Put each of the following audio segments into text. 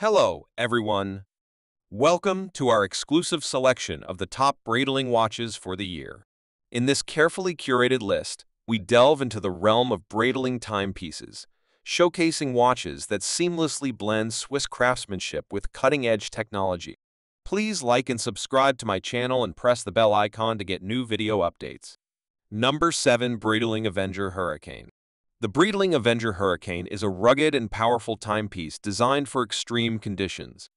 Hello, everyone. Welcome to our exclusive selection of the top Breitling watches for the year. In this carefully curated list, we delve into the realm of Breitling timepieces, showcasing watches that seamlessly blend Swiss craftsmanship with cutting-edge technology. Please like and subscribe to my channel and press the bell icon to get new video updates. Number 7. Breitling Avenger Hurricane. The Breitling Avenger Hurricane is a rugged and powerful timepiece designed for extreme conditions.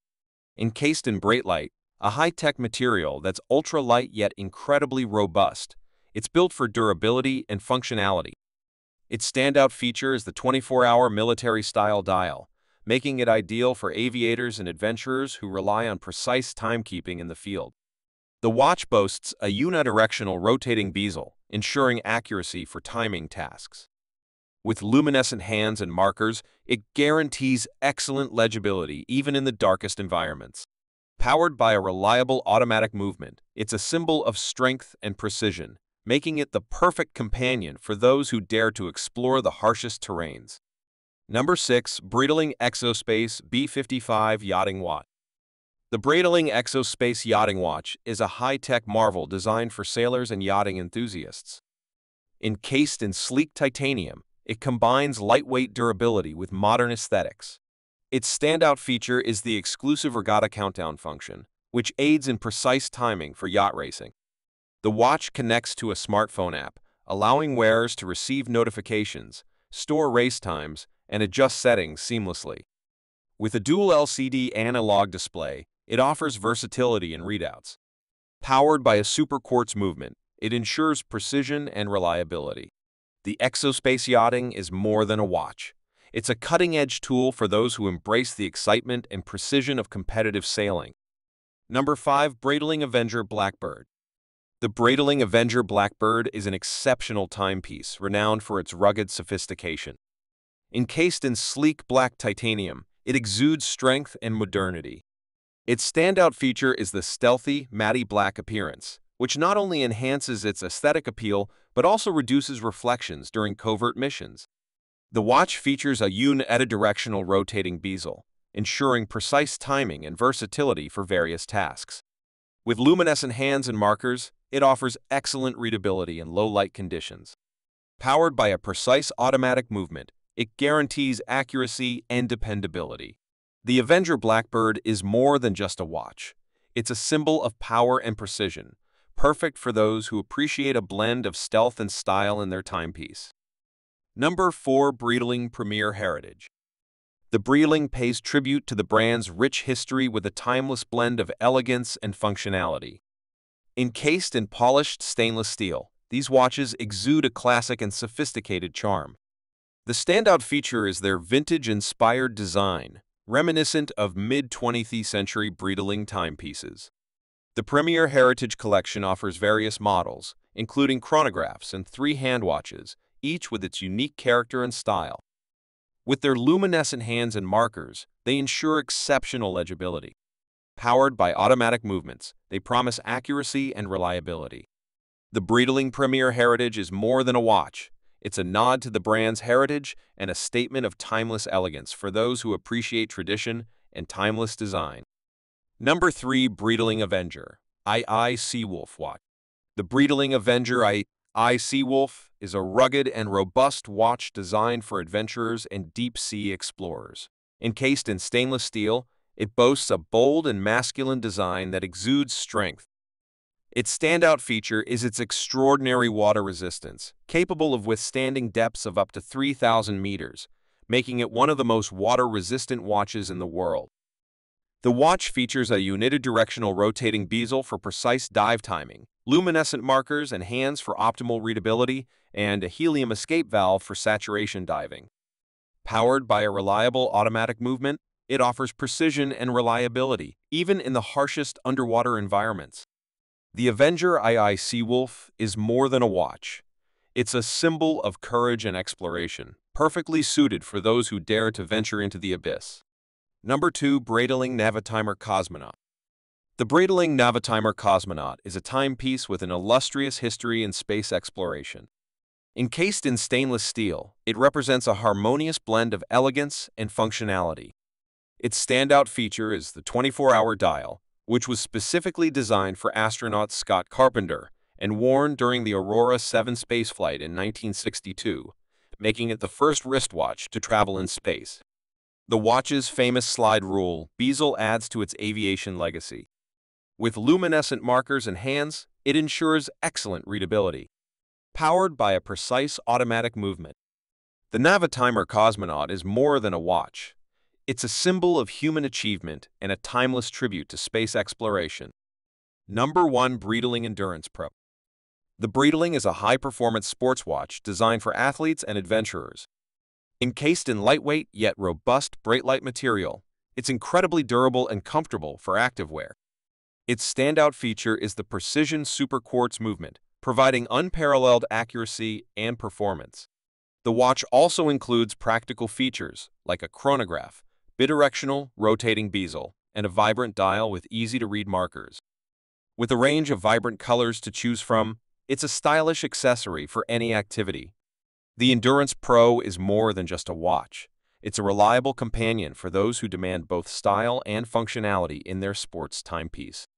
Encased in Breitling, a high-tech material that's ultra-light yet incredibly robust, it's built for durability and functionality. Its standout feature is the 24-hour military-style dial, making it ideal for aviators and adventurers who rely on precise timekeeping in the field. The watch boasts a unidirectional rotating bezel, ensuring accuracy for timing tasks. With luminescent hands and markers, it guarantees excellent legibility even in the darkest environments. Powered by a reliable automatic movement, it's a symbol of strength and precision, making it the perfect companion for those who dare to explore the harshest terrains. Number 6. Breitling Exospace B55 Yachting Watch. The Breitling Exospace Yachting Watch is a high-tech marvel designed for sailors and yachting enthusiasts. Encased in sleek titanium, it combines lightweight durability with modern aesthetics. Its standout feature is the exclusive regatta countdown function, which aids in precise timing for yacht racing. The watch connects to a smartphone app, allowing wearers to receive notifications, store race times, and adjust settings seamlessly. With a dual LCD analog display, it offers versatility in readouts. Powered by a super quartz movement, it ensures precision and reliability. The Exospace Yachting is more than a watch. It's a cutting-edge tool for those who embrace the excitement and precision of competitive sailing. Number 5. Breitling Avenger BlackBird. The Breitling Avenger BlackBird is an exceptional timepiece renowned for its rugged sophistication. Encased in sleek black titanium, it exudes strength and modernity. Its standout feature is the stealthy, matte black appearance, which not only enhances its aesthetic appeal but also reduces reflections during covert missions. The watch features a unidirectional rotating bezel, ensuring precise timing and versatility for various tasks. With luminescent hands and markers, it offers excellent readability in low-light conditions. Powered by a precise automatic movement, it guarantees accuracy and dependability. The Avenger BlackBird is more than just a watch. It's a symbol of power and precision, perfect for those who appreciate a blend of stealth and style in their timepiece. Number 4. Breitling Premier Heritage. The Breitling pays tribute to the brand's rich history with a timeless blend of elegance and functionality. Encased in polished stainless steel, these watches exude a classic and sophisticated charm. The standout feature is their vintage-inspired design, reminiscent of mid-20th century Breitling timepieces. The Premier Heritage Collection offers various models, including chronographs and 3 hand watches, each with its unique character and style. With their luminescent hands and markers, they ensure exceptional legibility. Powered by automatic movements, they promise accuracy and reliability. The Breitling Premier Heritage is more than a watch. It's a nod to the brand's heritage and a statement of timeless elegance for those who appreciate tradition and timeless design. Number 3. Breitling Avenger Seawolf Watch. The Breitling Avenger Seawolf is a rugged and robust watch designed for adventurers and deep-sea explorers. Encased in stainless steel, it boasts a bold and masculine design that exudes strength. Its standout feature is its extraordinary water resistance, capable of withstanding depths of up to 3,000 meters, making it one of the most water-resistant watches in the world. The watch features a unidirectional rotating bezel for precise dive timing, luminescent markers and hands for optimal readability, and a helium escape valve for saturation diving. Powered by a reliable automatic movement, it offers precision and reliability, even in the harshest underwater environments. The Avenger Seawolf is more than a watch. It's a symbol of courage and exploration, perfectly suited for those who dare to venture into the abyss. Number 2. Breitling Navitimer Cosmonaut. The Breitling Navatimer Cosmonaut is a timepiece with an illustrious history in space exploration. Encased in stainless steel, it represents a harmonious blend of elegance and functionality. Its standout feature is the 24-hour dial, which was specifically designed for astronaut Scott Carpenter and worn during the Aurora 7 spaceflight in 1962, making it the first wristwatch to travel in space. The watch's famous slide rule bezel adds to its aviation legacy. With luminescent markers and hands, it ensures excellent readability. Powered by a precise automatic movement, the Navitimer Cosmonaut is more than a watch. It's a symbol of human achievement and a timeless tribute to space exploration. Number 1. Breitling Endurance Pro. The Breitling is a high-performance sports watch designed for athletes and adventurers. Encased in lightweight yet robust Breitling material, it's incredibly durable and comfortable for activewear. Its standout feature is the precision super quartz movement, providing unparalleled accuracy and performance. The watch also includes practical features like a chronograph, bidirectional rotating bezel, and a vibrant dial with easy-to-read markers. With a range of vibrant colors to choose from, it's a stylish accessory for any activity. The Endurance Pro is more than just a watch. It's a reliable companion for those who demand both style and functionality in their sports timepiece.